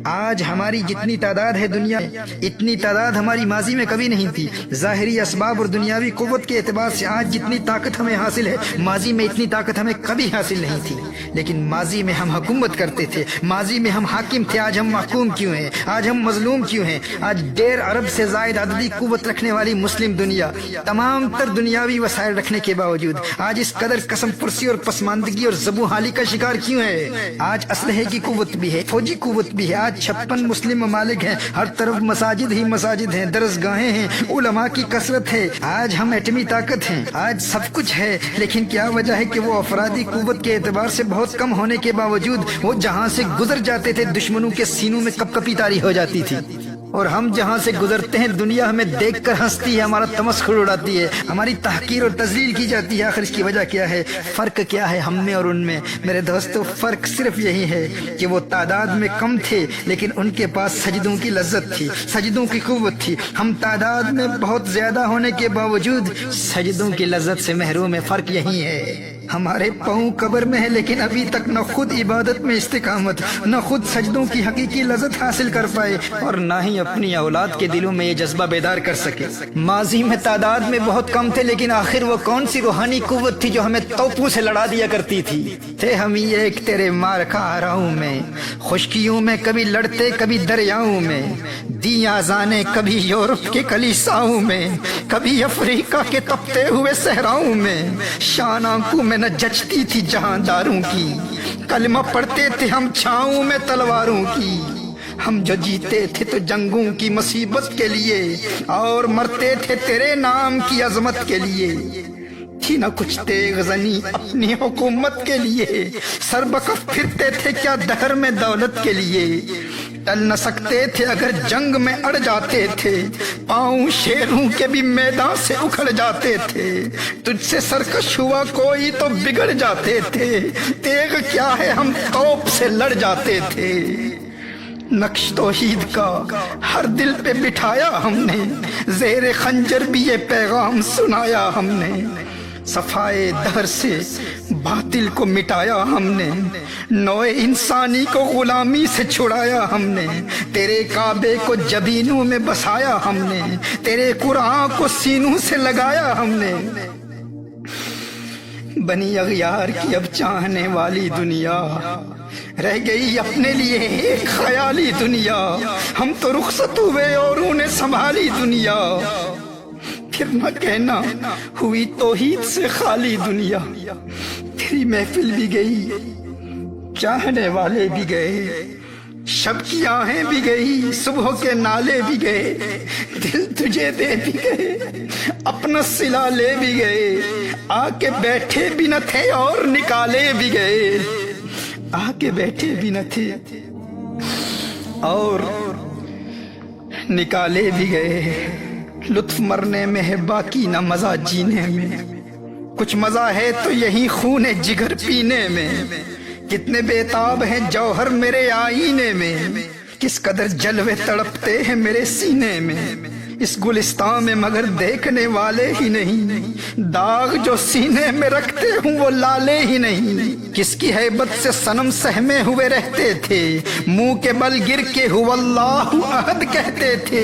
آج ہماری جتنی تعداد ہے دنیا میں، اتنی تعداد ہماری ماضی میں کبھی نہیں تھی۔ ظاہری اسباب اور دنیاوی قوت کے اعتبار سے آج جتنی طاقت ہمیں حاصل ہے، ماضی میں اتنی طاقت ہمیں کبھی حاصل نہیں تھی۔ لیکن ماضی میں ہم حکومت کرتے تھے، ماضی میں ہم حاکم تھے، آج ہم محکوم کیوں ہیں؟ آج ہم مظلوم کیوں ہیں؟ آج 1.5 ارب سے زائد عددی قوت رکھنے والی مسلم دنیا، تمام تر دنیاوی وسائل رکھنے کے باوجود آج اس قدر قسم پرسی اور پسماندگی اور زبوں حالی کا شکار کیوں ہے؟ آج اسلحے کی قوت بھی ہے، فوجی قوت بھی ہے، آج 56 مسلم ممالک ہیں، ہر طرف مساجد ہی مساجد ہیں، درسگاہیں ہیں، علماء کی کثرت ہے، آج ہم ایٹمی طاقت ہیں، آج سب کچھ ہے۔ لیکن کیا وجہ ہے کہ وہ افرادی قوت کے اعتبار سے بہت کم ہونے کے باوجود وہ جہاں سے گزر جاتے تھے دشمنوں کے سینوں میں کپ کپی طاری ہو جاتی تھی، اور ہم جہاں سے گزرتے ہیں دنیا ہمیں دیکھ کر ہنستی ہے، ہمارا تمسخر اڑاتی ہے، ہماری تحقیر اور تذلیل کی جاتی ہے۔ آخر اس کی وجہ کیا ہے؟ فرق کیا ہے ہم میں اور ان میں؟ میرے دوستو، فرق صرف یہی ہے کہ وہ تعداد میں کم تھے لیکن ان کے پاس سجدوں کی لذت تھی، سجدوں کی قوت تھی۔ ہم تعداد میں بہت زیادہ ہونے کے باوجود سجدوں کی لذت سے محروم ہے۔ فرق یہی ہے۔ ہمارے پاؤں قبر میں ہے لیکن ابھی تک نہ خود عبادت میں استقامت، نہ خود سجدوں کی حقیقی لذت حاصل کر پائے، اور نہ ہی اپنی اولاد کے دلوں میں یہ جذبہ بیدار کر سکے۔ ماضی میں تعداد میں بہت کم تھے لیکن آخر وہ کون سی روحانی قوت تھی جو ہمیں توپوں سے لڑا دیا کرتی تھی؟ تھے ہم ایک تیرے مارکا آراؤں میں، خشکیوں میں کبھی لڑتے کبھی دریاؤں میں، دی آزانے کبھی یورپ کے کلیساؤں میں، کبھی افریقہ کے تپتے ہوئے صحراؤں میں، شان آنکھوں میں نہ جچتی تھی جہانداروں کی، کلمہ پڑھتے تھے ہم چھاؤں میں تلواروں کی۔ ہم جو جیتے تھے تو جنگوں کی مصیبت کے لیے، اور مرتے تھے تیرے نام کی عظمت کے لیے۔ تھی نہ کچھ تیغ زنی اپنی حکومت کے لیے، سر بکف پھرتے تھے کیا دہر میں دولت کے لیے۔ ٹل نہ سکتے تھے اگر جنگ میں اڑ جاتے تھے، پاؤں شیروں کے بھی میدان سے اکھڑ جاتے تھے۔ تجھ سے سرکش ہوا کوئی تو بگڑ جاتے تھے، تیغ کیا ہے ہم توپ سے لڑ جاتے تھے۔ نقش توحید کا ہر دل پہ بٹھایا ہم نے، زیر خنجر بھی یہ پیغام سنایا ہم نے۔ صفائے دہر سے باطل کو مٹایا ہم نے، نوع انسانی کو غلامی سے چھڑایا ہم نے۔ تیرے کعبے کو جبینوں میں بسایا ہم نے، تیرے قرآن کو سینوں سے لگایا ہم نے۔ بنی اغیار کی اب چاہنے والی دنیا، رہ گئی اپنے لیے ایک خیالی دنیا۔ ہم تو رخصت ہوئے اور انہیں سنبھالی دنیا، پھر نہ کہنا ہوئی توحید سے خالی دنیا۔ تیری محفل بھی گئی، چاہنے والے بھی گئے، شب کی آہیں بھی گئی، صبح کے نالے بھی گئے، دل تجھے دے بھی گئے، اپنا صلہ لے بھی گئے، آ کے بیٹھے بھی نہ تھے اور نکالے بھی گئے، آ کے بیٹھے بھی نہ تھے اور نکالے بھی گئے۔ لطف مرنے میں ہے باقی نہ مزہ جینے میں، کچھ مزہ ہے تو یہی خون جگر پینے میں۔ کتنے بیتاب ہیں جوہر میرے آئینے میں، کس قدر جلوے تڑپتے ہیں میرے سینے میں۔ اس گلستان میں مگر دیکھنے والے ہی نہیں، داغ جو سینے میں رکھتے ہوں وہ لالے ہی نہیں۔ کس کی ہیبت سے صنم سہمے ہوئے رہتے تھے، منہ کے بل گر کے ہو اللہ احد کہتے تھے۔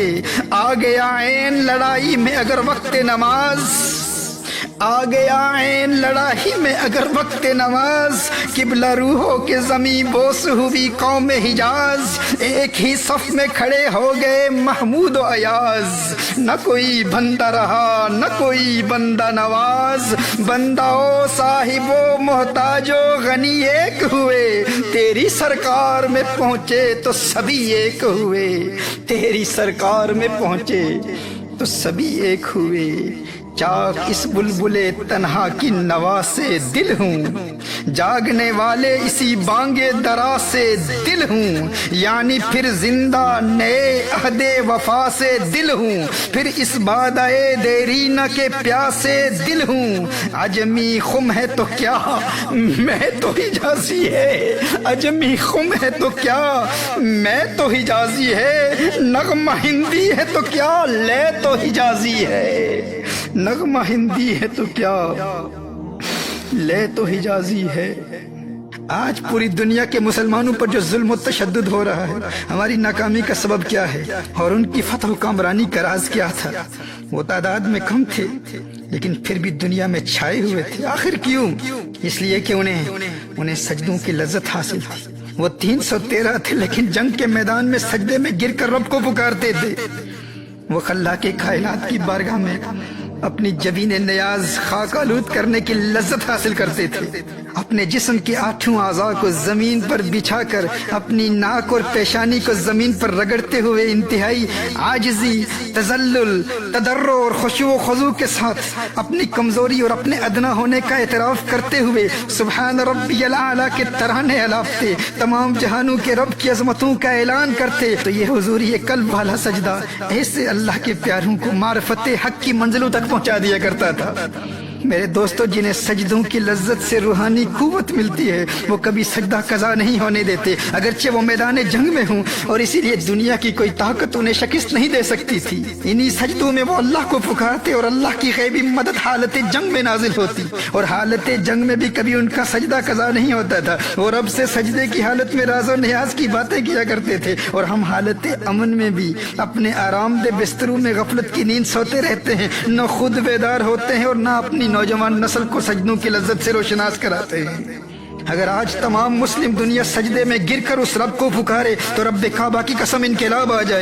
آ گیا عین لڑائی میں اگر وقت نماز، آ گیا عین لڑائی میں اگر وقت نماز، قبلہ روحوں کے زمیں بوس ہوئی قوم حجاز، ایک ہی صف میں کھڑے ہو گئے محمود و ایاز۔ نہ کوئی بندہ رہا نہ کوئی بندہ نواز، بندہ و صاحب و محتاج و غنی ایک ہوئے، تیری سرکار میں پہنچے تو سبھی ایک ہوئے، تیری سرکار میں پہنچے تو سبھی ایک ہوئے۔ چاک اس بلبل تنہا کی نوا سے دل ہوں، جاگنے والے اسی بانگے درا سے دل ہوں، یعنی پھر زندہ نئے عہد وفا سے دل ہوں، پھر اس بادئے دیرینہ کے پیاسے دل ہوں۔ عجمی خم ہے تو کیا میں تو حجازی ہے، عجمی خم ہے تو کیا میں تو حجازی ہے، نغمہ ہندی ہے تو کیا لے تو حجازی ہے، نغمہ ہندی ہے تو کیا لے تو حجازی ہے۔ آج پوری دنیا کے مسلمانوں پر جو ظلم و تشدد ہو رہا ہے، ہماری ناکامی کا سبب کیا ہے اور ان کی فتح و کامرانی کا راز کیا تھا؟ وہ تعداد میں کم تھے لیکن پھر بھی دنیا میں چھائے ہوئے تھے۔ آخر کیوں؟ اس لیے کہ انہیں سجدوں کی لذت حاصل تھی۔ وہ 313 تھے لیکن جنگ کے میدان میں سجدے میں گر کر رب کو پکارتے تھے۔ وہ خلاق کائنات کی بارگاہ میں اپنی جبین نیاز خاک آلود کرنے کی لذت حاصل کرتے تھے۔ اپنے جسم کے 8 اعضاء کو زمین پر بچھا کر اپنی ناک اور پیشانی کو زمین پر رگڑتے ہوئے انتہائی عاجزی، تذلل، تضرع اور خشوع و خضوع کے ساتھ اپنی کمزوری اور اپنے ادنا ہونے کا اعتراف کرتے ہوئے سبحان ربی الاعلیٰ کے ترانے الاپتے، تمام جہانوں کے رب کی عظمتوں کا اعلان کرتے۔ تو یہ حضوری قلب والا سجدہ ایسے اللہ کے پیاروں کو معرفت حق کی منزلوں تک پہنچا دیا کرتا تھا۔ میرے دوستو، جنہیں سجدوں کی لذت سے روحانی قوت ملتی ہے وہ کبھی سجدہ قضا نہیں ہونے دیتے، اگرچہ وہ میدان جنگ میں ہوں، اور اسی لیے دنیا کی کوئی طاقت انہیں شکست نہیں دے سکتی تھی۔ انہی سجدوں میں وہ اللہ کو پکارتے اور اللہ کی غیبی مدد حالت جنگ میں نازل ہوتی، اور حالت جنگ میں بھی کبھی ان کا سجدہ قضا نہیں ہوتا تھا۔ وہ رب سے سجدے کی حالت میں راز و نیاز کی باتیں کیا کرتے تھے، اور ہم حالت امن میں بھی اپنے آرام دہ بستروں میں غفلت کی نیند سوتے رہتے ہیں، نہ خود بیدار ہوتے ہیں اور نہ اپنی نوجوان نسل کو سجدوں کی لذت سے روشناس کراتے ہیں۔ اگر آج تمام مسلم دنیا سجدے میں گر کر اس رب کو پکارے تو رب کعبہ کی قسم انقلاب آ جائے۔